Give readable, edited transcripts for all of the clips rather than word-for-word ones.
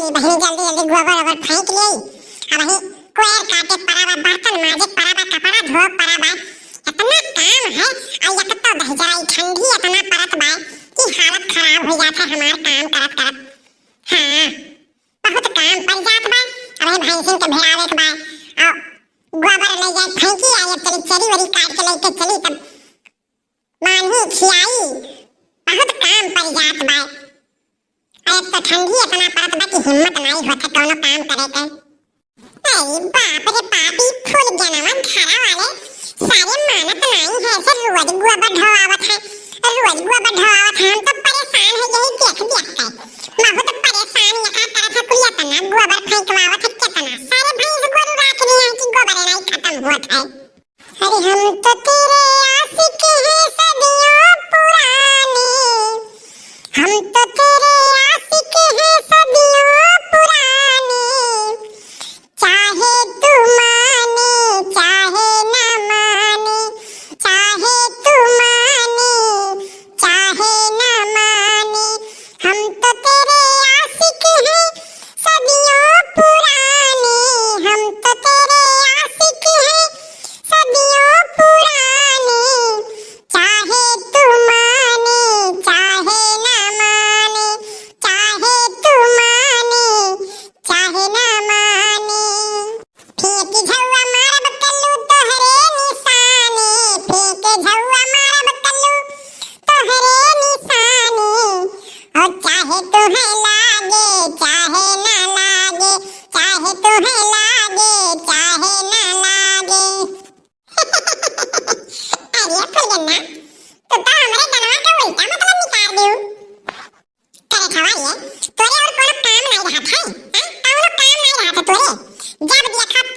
चली बहनी जल्दी जल्दी गोबर ओबर फेंक ली। अब ही कोयर काटे पराबा, बर्तन माजे पराबा, कपड़ा धो पराबा, इतना काम है। और एक तो दहजराई ठंडी इतना परत बा कि हालत खराब हो जाता है हमार काम करत करत। हाँ बहुत काम पड़ जात बा। अब भैंसिन के भिड़ावे के बा और गोबर ले जाए फेंकी आई चली चरी वरी काट के लेके चली तब मानही खियाई। बहुत काम पड़ जात बा। एक तो ठंडी इतना परत बा कि हिम्मत नहीं होता कोनो काम करे के। अरे बाप रे पापी फूल जनवा घरा वाले सारे मानत नहीं है से रोज गोबर ढोआवत है, रोज गोबर ढोआवत है। हम तो परेशान है यही देख देख के। बहुत परेशान यका तरह से कुल इतना गोबर फेंकवावत है कितना सारे भैंस गोरू राख रही हैं कि गोबर नहीं खत्म होत है। अरे हम तो तेरे आशिक हैं सदियों पुराने, हम तो तेरे आशिक हैं सदियों पुराने। चाहे तू माने चाहे न माने, चाहे तू माने चाहे न माने, हम तो तेरे आशिक हैं सदियों पुराने, हम तो तेरे आशिक हैं सदियों पुराने। चाहे तू माने चाहे न माने, चाहे तू माने चाहे न माने। फेंक झौआ मारब कल्लू तोहरे निशाने, फेंक झौआ मारब कल्लू तोहरे निशाने। और चाहे तुम्हें लागे चाहे न लागे, चाहे तुम्हें लागे चाहे न लागे। अरे फुलगन्ना तू तो हमरे गनवा का उल्टा मतलब निकाल दियो। करे खवाइए तोरे और कोनो काम नहीं रहत है। कोनो काम नहीं रहत तोरे। जब देखो तब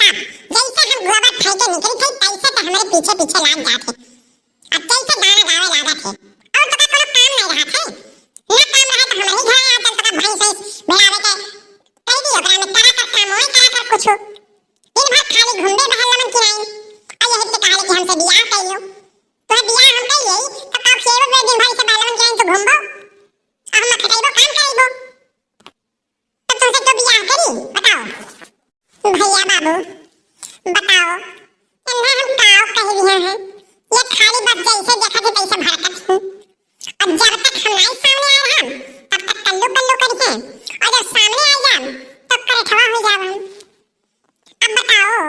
जैसे हम गोबर फेंके निकली थे तैसे तो हमारे पीछे पीछे लाग जाते। अब जैसे गाना गावे लागत है और तो कोनो काम नहीं रहत है। ना काम रहे तो हमारे घर आ चल तो भैंस भेड़ावे के कह दियो ओकरा में करा कर काम होए करा कर कुछ दिन भर खाली घूमबे बहल मन की नहीं। आ यही से कहले कि हमसे बियाह कर लो। तो बियाह हम कर लेई तो का खेबो बे दिन भर से बालन की नहीं तो घूमबो और हम खटाइबो काम करिबो। तब तुमसे तो बियाह करी बताओ भैया बाबू बताओ। इन्हें हम काव कह दिया है ये खाली बस जैसे देखा थे तैसे भड़कत हूँ। अब जब तक हम नहीं सामने आ रहा तब तक कल्लू कल्लू करके और जब सामने आ जाम तब करेठवा हो जाम। अब बताओ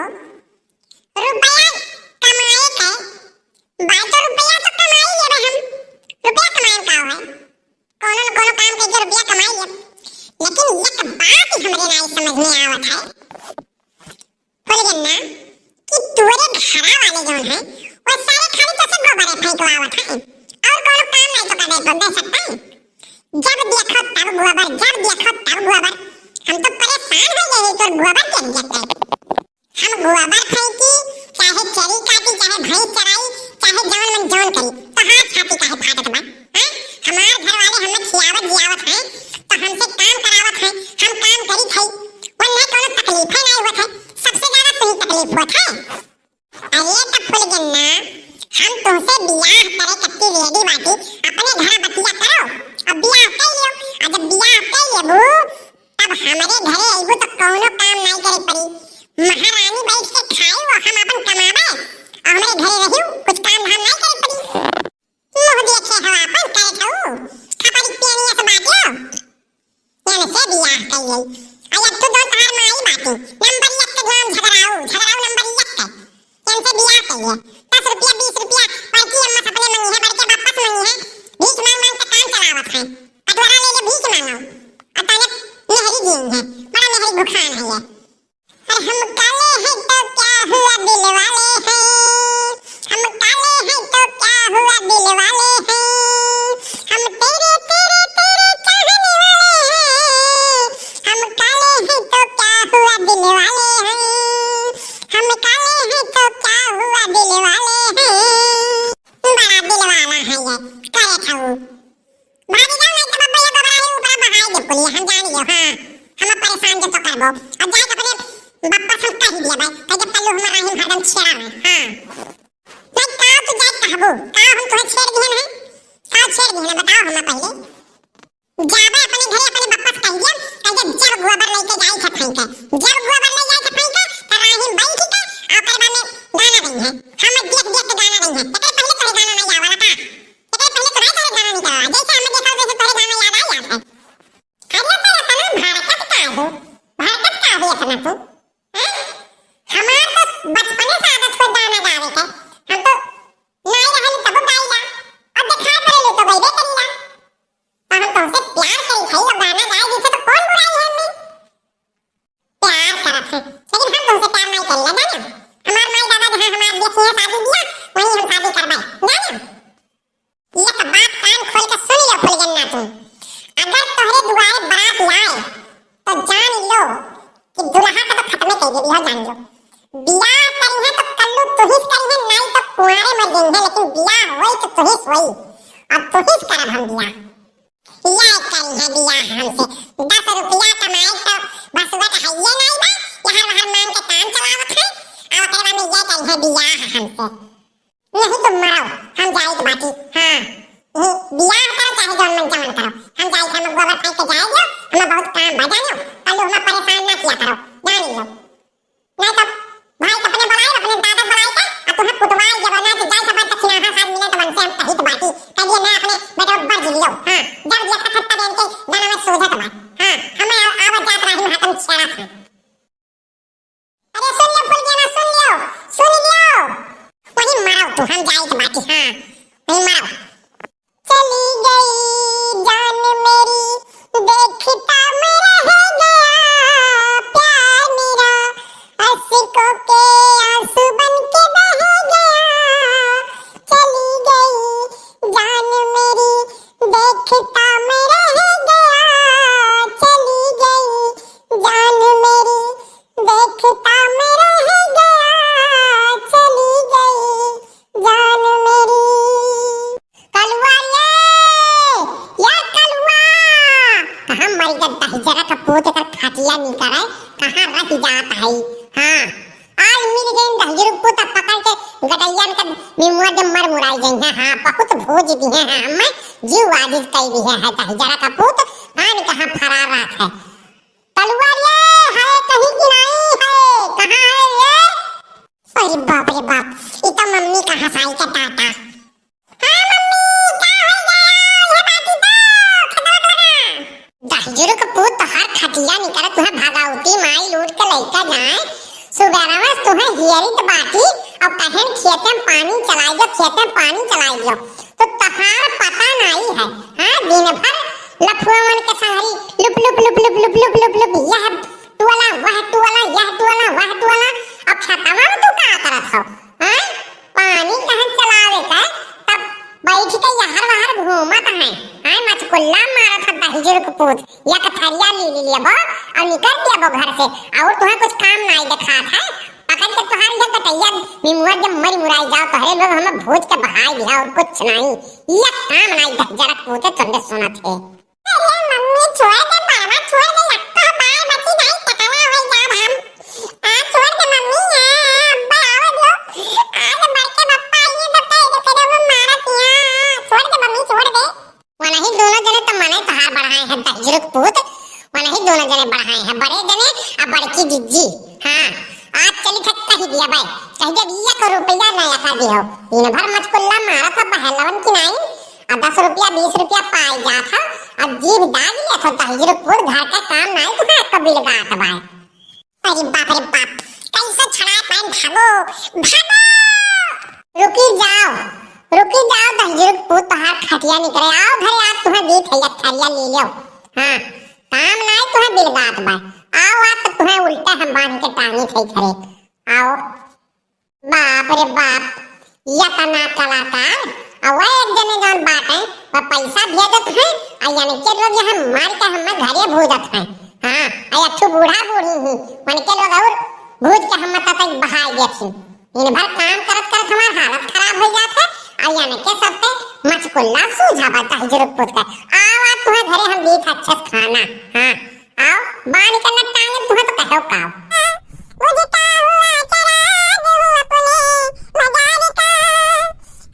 रुपया कमाए के बात तो रुपया तो कमा ही लेबे हम। रुपया कमाए का है कोनो न कोनो काम करके रुपया कमा ले। लेकिन एक बात ही हमरे नहीं समझ में आवत है फुलगन्ना कि तोरे घरा वाले जोन है वो सारे खाली तो से गोबर फेंकवावत है और कोनो काम नहीं तो करे तो दे सकता है। जब देखो तब गोबर, जब देखो तब गोबर। हम तो परेशान हो गए तो गोबर के जगह हम गोबर फेंकी चाहे चरी काटी चाहे भैंस चराई चाहे जौन मन जौन करी तो हाथ छाती काहे फाटत बा। हां हमार घर वाले हमें खियावत जियावत है तो हमसे काम करावत है, हम काम करी थई वन्ने कोनो तकलीफ नहीं होत है। सबसे ज्यादा तुम्हें तकलीफ होत है। अरे तो फुलगन्ना हम तुमसे बियाह करे कत्ती रेडी बाटी अपने घर बतिया करो अब बियाह कर लियो। और जब बियाह कर लेबू तब हमारे घरे आइबू तो कोनो काम नहीं करे पड़ी। महारानी बैठ के खाई वो हम अपन कमाबे और हमारे घरे रहियो कुछ काम धाम नहीं करे पड़ी। मुंह देखे हो अपन करे थऊ खपरी पेनिया से बाटियो यानी से बियाह कर ले। और अब तो दो तार माई बाटी नंबर 1 के नाम झगड़ाऊ झगड़ाऊ नंबर 1 के यानी से बियाह कर ले। 10 रुपया 20 रुपया बाकी अम्मा सपने मंगी है बड़के वापस मंगी है। भीख मांग मांग के काम चलावत है। अटवारा ले ले भीख मांगो और ताने मेहरी दिन है बड़ा मेहरी भुखान है ये। अरे हम काले हैं तो क्या हुआ दिल वाले हैं, हम काले हैं तो क्या हुआ दिल वाले हैं, हम तेरे तेरे तेरे चाहने वाले हैं। हम काले हैं तो क्या हुआ दिल वाले हैं, हम काले हैं तो क्या हुआ दिल वाले हैं। बड़ा दिल वाला है ये करे थाऊ भागी जाओ नहीं तो बब्बा ये गोबर आई ऊपर बहाई दे पुलिया हम जानियो। हां हम परेशान जो तो करबो अब जाए अपने बब्बा सब कह दिया भाई कह जब कल्लू हमारा हिम हरदम छेड़ा में। हां नहीं का तो जाए कहबो का हम तुम्हें छेड़ दिए हैं का छेड़ दिए हैं बताओ हम पहले जाबे अपने घरे अपने बब्बा से कह दिया कह जब गोबर फेंके जब गोबर ले जाए के फेंके त राहिन बैठ के आ ओकर बाद में गाना रही है हम देख देख के गाना रही है एकरे पहले तोरे गाना नहीं आवाला का एकरे पहले तोरे गाना नहीं आवा जैसे हम देखा वैसे तोरे गाना याद है खरिया भारत का हो इतना तू हमार तो बचपने से आदत हो गाना गावे के हम तो नहीं रहल तब गाइला अब देखा पड़े तो गइबे करिला हम तो से प्यार करी थई और गाना गाए जैसे तो कौन बुराई है हमें प्यार करत है लेकिन हम तुमसे प्यार नहीं करिला जाना हमार माई दादा जहां हमार देखिए शादी दिया वहीं हम शादी करवाए जाना ये तो बात कान खोल के सुन लो फुल जन्ना तू अगर तोहरे दुआरे बारात आए तो जान लो कि दुल्हा का तो खत्म कर दे जान लो बियाह करी है तो कल्लू तुहिस करी है नहीं तो कुंवारे मर गई है लेकिन बियाह होई तो तुहिस होई अब तुहिस करब हम बियाह ये करी है बियाह हमसे 10 रुपया कमाए तो बस वो तो है ये नहीं बा यहाँ वहाँ मान के काम चलावत है और ओकरे बाद में ये करी है बियाह हमसे नहीं तुम मरो हम जाए तो बाकी हाँ बियाह करो चाहे जौन मन जौन करो हम जाए हम गोबर फेंक के जाएंगे हमें बहुत काम बजा लो कल हमें परेशान ना किया करो जान लो नहीं तो भाई अपने बुलाए अपने दादा बुलाए का अब तुम्हें पुतवाल जब ना कि जाए सब दक्षिणा हां साथ मिले तो मन से हम कहीं तो बाकी कहिए ना अपने बेटा ऊपर जी लियो हां जब ये खत्ता देन के गाना में सोझा तो बात हां हमें आवाज जात रही हाथम छेड़ा था अरे सुन लो फुल जाना सुन लियो वही मारो तू हम जाए तो बाकी हां वही मारो चली गई जान मेरी देखता मैं रह गया प्यार मेरा आशिकों के आंसू बन के बह गया चली गई जान मेरी देखता मैं रह गया चली गई जान मेरी देखता मैं रह गया चली गई जान मेरी कलवा या कलवा कहाँ मर गया जरा का पोत कर खाटिया नहीं करे कहाँ रह जाता है हाँ आज मिल गई दहजर पोता पकड़ के गटैया का निमुआ जब मर मुराई गई है हाँ बहुत भोज दी है हाँ मैं जीव आदित कई दी है दहजरा का पोत आन कहाँ फरार रहा है कलवा ये है कहीं की नहीं है कहाँ है ये अरे बाप इतना मम्मी का हंसाई का टाटा दहजर का पूत हर खटिया निकल तुहे भागावती माई लूट के लइका जाए सुबेरवा तुहे हियरी त बाटी और कहन खेत में पानी चलाई दो तो तहार पता नहीं है हां दिन भर लफुआवन के सहरी loop loop loop loop loop loop loop loop यह टुवाला वह टुवाला यह टुवाला वह टुवाला अब छतवा में तू का करत हो हां पानी कहां चलावे का तब बैठ के यहर वहर घूमत है हां मचकुल्ला मारत है दहजर के पूत या कथरिया ले लिया और निकल दिया घर से और तुम्हें कुछ काम नहीं दिखा था पकड़ के तुम्हारी ये कटैया निमुआ जब मरी मुराई जाओ तो हरे लोग हमें भोज के बहाई दिया और कुछ नहीं ये काम नहीं दहजर के पूत चंदे सुना थे अरे मम्मी छोड़ दे बाबा छोड़ दे लगता बाय बची नहीं टकला हो जाब हम आ छोड़ दे मम्मी अब्बा आओ दो आज मर के पप्पा ये बताई दे करे वो मारत यहां छोड़ दे मम्मी छोड़ दे वाला ही दोनों जने तो मने तहार बढ़ाए हैं दहजर के पूत वाला ही दोनों जने बढ़ाए हैं बड़े जने और बड़की जिज्जी हां आज चली खट्टा ही दिया भाई कह दे 1 रुपया नया का दियो दिन भर मचकुल्ला मारा था पहलवन की नहीं और 10 रुपया 20 रुपया पाई जा था और जीव दाग लिया था दहजर पूत घर का काम नहीं तो कभी लगा था भाई अरे बाप कैसे छड़ा पैन भागो रुकी जाओ दहजर पूत तहार खटिया निकले आओ घरे आप तुम्हें दी थैया थैया ले लियो हां काम नहीं तुम्हें बिलगात बा आओ आप तो तुम्हें उल्टा हम बांध के टांगी थई खरे आओ बाप रे बाप या तना कलाकार और एक जने जौन बाटे वो पैसा भेजत है आ यानी के लोग हम मार के हम घरे भूजत है हां आ अठू बूढ़ा बूढ़ी ही मन के लोग और भूज के हम तक बहाई देथिन इन भर काम करत हमार हालत खराब हो जात है आ यानी के सब पे मचकुल्ला सूझा बता दहजर पूत का आओ आप तुम्हें घरे हम दी अच्छा खाना हां आओ बानी करना टांगे तुम्हें तो कहो काओ मुझे का हुआ चरा दो अपने मदारी का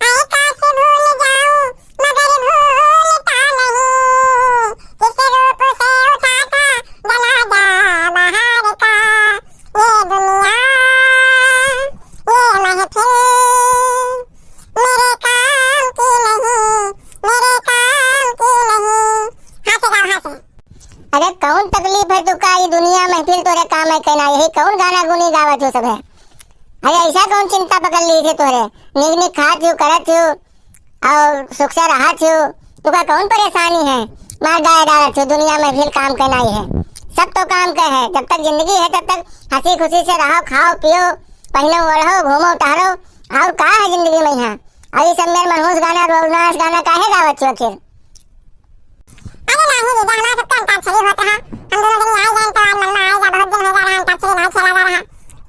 आए कैसे भूल जाऊं मगर भूलता नहीं किस रूप से उठाता जला जा बहार तकलीफ है तो का ये दुनिया महफिल तोरे काम है कहना यही कौन गाना गुनी गावत हो सब है। अरे ऐसा कौन चिंता पकड़ ली थे तोरे निक निक खात हो करत हो और सुख से राहत हो तुका कौन परेशानी है। मार गाय डालत हो दुनिया महफिल काम कहना ही है सब तो काम का है। जब तक जिंदगी है तब तक हंसी खुशी से रहो खाओ पियो पहनो ओढ़ो घूमो टहरो और का है जिंदगी में यहाँ। अभी सब मेरे मनहूस गाना रोमांस गाना काहे गावत हो आखिर। अरे नहीं दीदा हमारा सबका अंताक्षरी होता है हम दोनों दिन आए गए तो आज मल्ला आएगा बहुत दिन हो जा रहा अंताक्षरी नहीं खेला जा रहा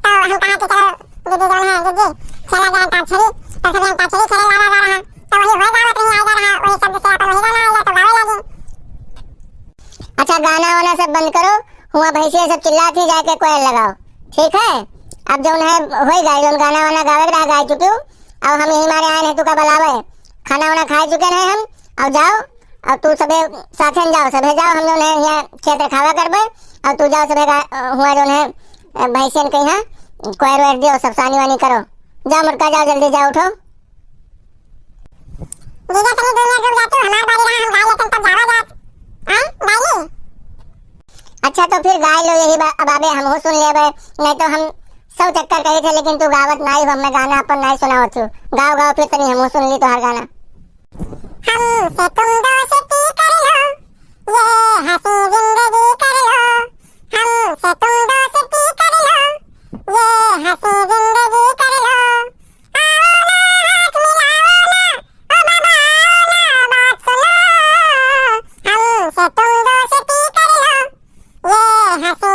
तो हम कहा कि चलो दीदी दोनों हैं दीदी खेला जाए अंताक्षरी तो सभी अंताक्षरी खेला जा रहा तो वही होएगा वो नहीं आ जा रहा वही शब्द से अपन वही गाना आएगा तो गावे लगी। अच्छा गाना वाना सब बंद करो हुआ भैंसिया सब चिल्लाती जाके कोयल लगाओ ठीक है। अब जो है हो गए जो गाना वाना गावे रहा गा चुके हो अब हम यही मारे आए नहीं तू का बुलावे खाना वाना खा चुके हैं हम अब जाओ अब तू सबे साथे जाओ सबे जाओ हम जो है यहाँ खेत खावा करबे और तू जाओ सबे हुआ जो है भैंसियन के यहाँ कोयर वेर दियो सब सानी वानी करो जाओ मुर्का जाओ जल्दी जाओ उठो। दीदा तनी दुनिया डूब जाती हमार बारी रहा हम गा लेते तब जावा जात हां गाली। अच्छा तो फिर गाय लो यही अबाबे हम हो सुन लेबे नहीं तो हम सब चक्कर कहे थे लेकिन तू गावत नहीं हो मैं गाना अपन नहीं सुनावत हूँ गाओ गाओ फिर तनी हम सुन ली तो हर गाना। हमसे तुम दोस्ती कर लो ये हंसी जिंदगी कर लो हमसे तुम दोस्ती कर लो ये हंसी जिंदगी कर लो आओ ना हाथ मिलाओ ना ओ बाबा आओ ना बात सुनो हमसे तुम दोस्ती कर लो ये हंसी